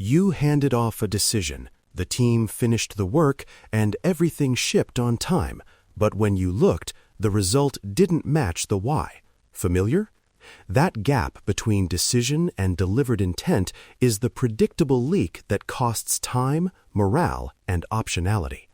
You handed off a decision, the team finished the work, and everything shipped on time. But when you looked, the result didn't match the why. Familiar? That gap between decision and delivered intent is the predictable leak that costs time, morale, and optionality.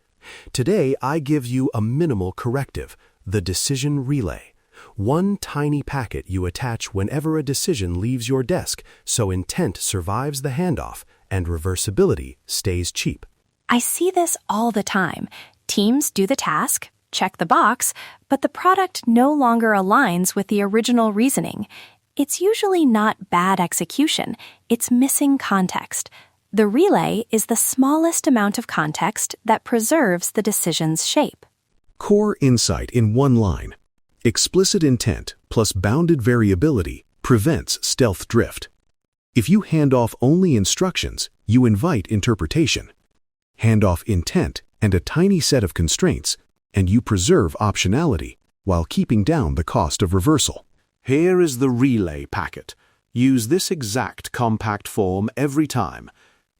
Today, I give you a minimal corrective, the decision relay. One tiny packet you attach whenever a decision leaves your desk, so intent survives the handoff and reversibility stays cheap. I see this all the time. Teams do the task, check the box, but the product no longer aligns with the original reasoning. It's usually not bad execution, it's missing context. The relay is the smallest amount of context that preserves the decision's shape. Core insight in one line. Explicit intent plus bounded variability prevents stealth drift. If you hand off only instructions, you invite interpretation. Hand off intent and a tiny set of constraints, and you preserve optionality while keeping down the cost of reversal. Here is the relay packet. Use this exact compact form every time.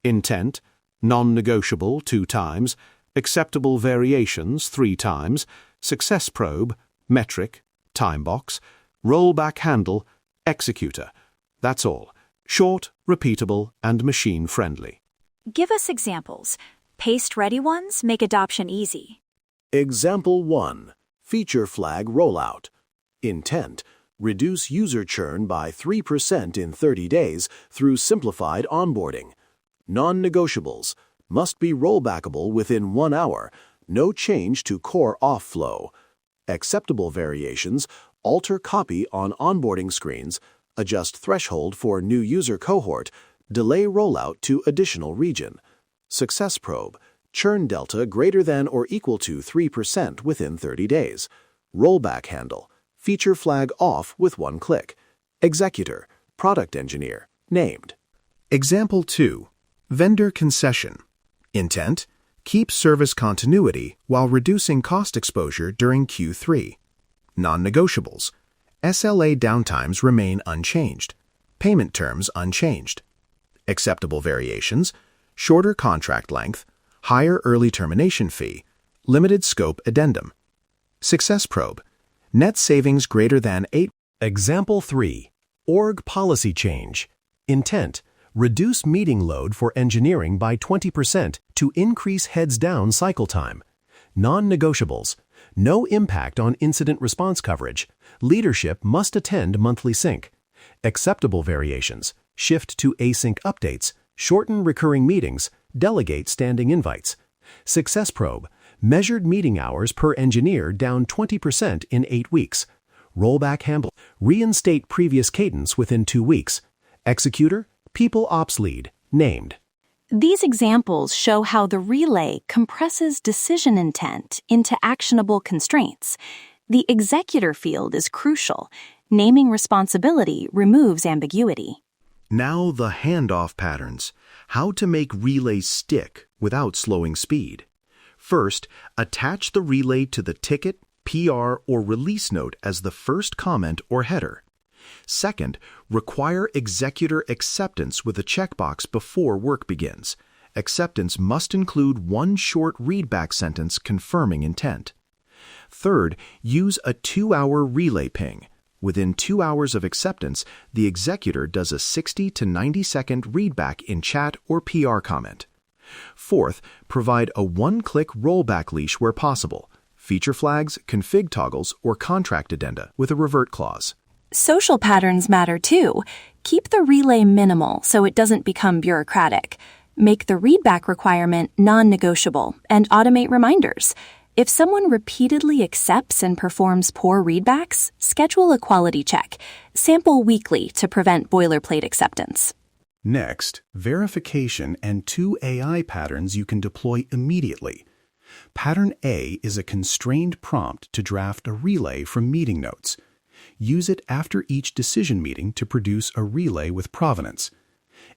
Intent, non-negotiable 2 times, acceptable variations 3 times, success probe, metric, time box, rollback handle, executor. That's all. Short, repeatable, and machine-friendly. Give us examples. Paste-ready ones make adoption easy. Example 1. Feature flag rollout. Intent. Reduce user churn by 3% in 30 days through simplified onboarding. Non-negotiables. Must be rollbackable within 1 hour. No change to core off flow. Acceptable variations. Alter copy on onboarding screens. Adjust threshold for new user cohort. Delay rollout to additional region. Success probe. Churn delta greater than or equal to 3% within 30 days. Rollback handle. Feature flag off with 1 click. Executor. Product engineer. Named. Example 2. Vendor concession. Intent. Keep service continuity while reducing cost exposure during Q3. Non-negotiables. SLA downtimes remain unchanged. Payment terms unchanged. Acceptable variations. Shorter contract length. Higher early termination fee. Limited scope addendum. Success probe. Net savings greater than 8. Example 3. Org policy change. Intent. Reduce meeting load for engineering by 20% to increase heads down cycle time. Non-negotiables. No impact on incident response coverage. Leadership must attend monthly sync. Acceptable variations. Shift to async updates. Shorten recurring meetings. Delegate standing invites. Success probe. Measured meeting hours per engineer down 20% in 8 weeks. Rollback handle. Reinstate previous cadence within 2 weeks. Executor. People Ops Lead. Named. These examples show how the relay compresses decision intent into actionable constraints. The executor field is crucial. Naming responsibility removes ambiguity. Now the handoff patterns. How to make relays stick without slowing speed. First, attach the relay to the ticket, PR, or release note as the first comment or header. Second, require executor acceptance with a checkbox before work begins. Acceptance must include 1 short readback sentence confirming intent. Third, use a 2-hour relay ping. Within 2 hours of acceptance, the executor does a 60 to 90-second readback in chat or PR comment. Fourth, provide a 1-click rollback leash where possible. Feature flags, config toggles, or contract addenda with a revert clause. Social patterns matter too. Keep the relay minimal so it doesn't become bureaucratic. Make the readback requirement non-negotiable and automate reminders. If someone repeatedly accepts and performs poor readbacks, schedule a quality check. Sample weekly to prevent boilerplate acceptance. Next, verification and 2 AI patterns you can deploy immediately. Pattern A is a constrained prompt to draft a relay from meeting notes. Use it after each decision meeting to produce a relay with provenance.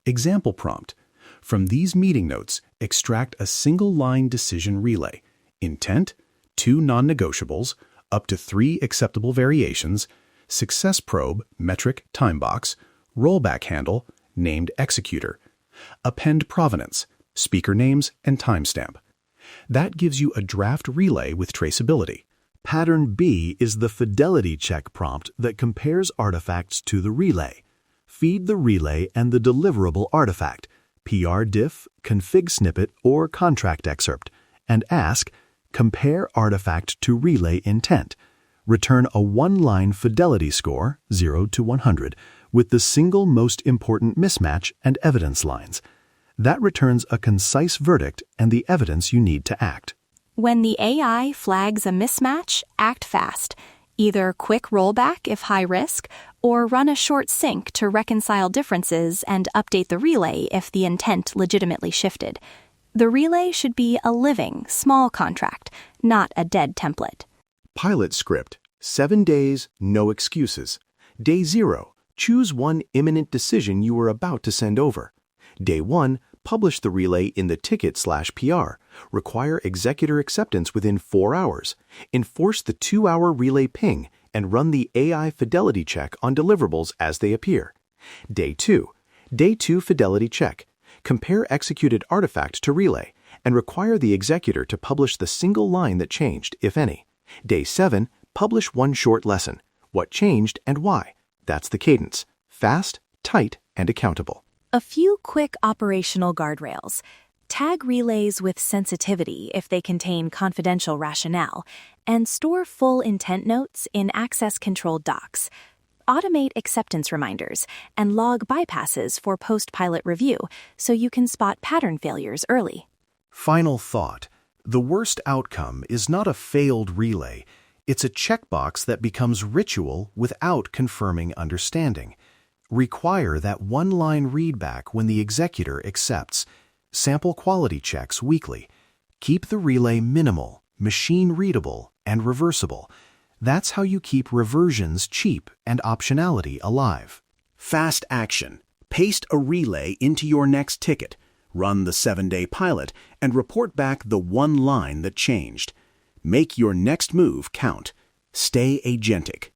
Example prompt. From these meeting notes, extract a single-line decision relay. Intent, 2 non-negotiables, up to 3 acceptable variations, success probe, metric, time box, rollback handle, named executor. Append provenance, speaker names, and timestamp. That gives you a draft relay with traceability. Pattern B is the fidelity check prompt that compares artifacts to the relay. Feed the relay and the deliverable artifact, PR diff, config snippet, or contract excerpt, and ask, compare artifact to relay intent. Return a one-line fidelity score, 0 to 100, with the single most important mismatch and evidence lines. That returns a concise verdict and the evidence you need to act. When the AI flags a mismatch, act fast. Either quick rollback if high risk, or run a short sync to reconcile differences and update the relay if the intent legitimately shifted. The relay should be a living, small contract, not a dead template. Pilot script. 7 days, no excuses. Day 0. Choose one imminent decision you are about to send over. Day 1. Publish the relay in the ticket/PR. Require executor acceptance within 4 hours. Enforce the 2-hour relay ping and run the AI fidelity check on deliverables as they appear. Day 2. Day 2 fidelity check. Compare executed artifact to relay and require the executor to publish the single line that changed, if any. Day 7. Publish one short lesson. What changed and why. That's the cadence. Fast, tight, and accountable. A few quick operational guardrails. Tag relays with sensitivity if they contain confidential rationale, and store full intent notes in access-controlled docs. Automate acceptance reminders and log bypasses for post-pilot review so you can spot pattern failures early. Final thought. The worst outcome is not a failed relay. It's a checkbox that becomes ritual without confirming understanding. Require that one-line readback when the executor accepts. Sample quality checks weekly. Keep the relay minimal, machine-readable, and reversible. That's how you keep reversions cheap and optionality alive. Fast action. Paste a relay into your next ticket. Run the 7-day pilot and report back the one line that changed. Make your next move count. Stay agentic.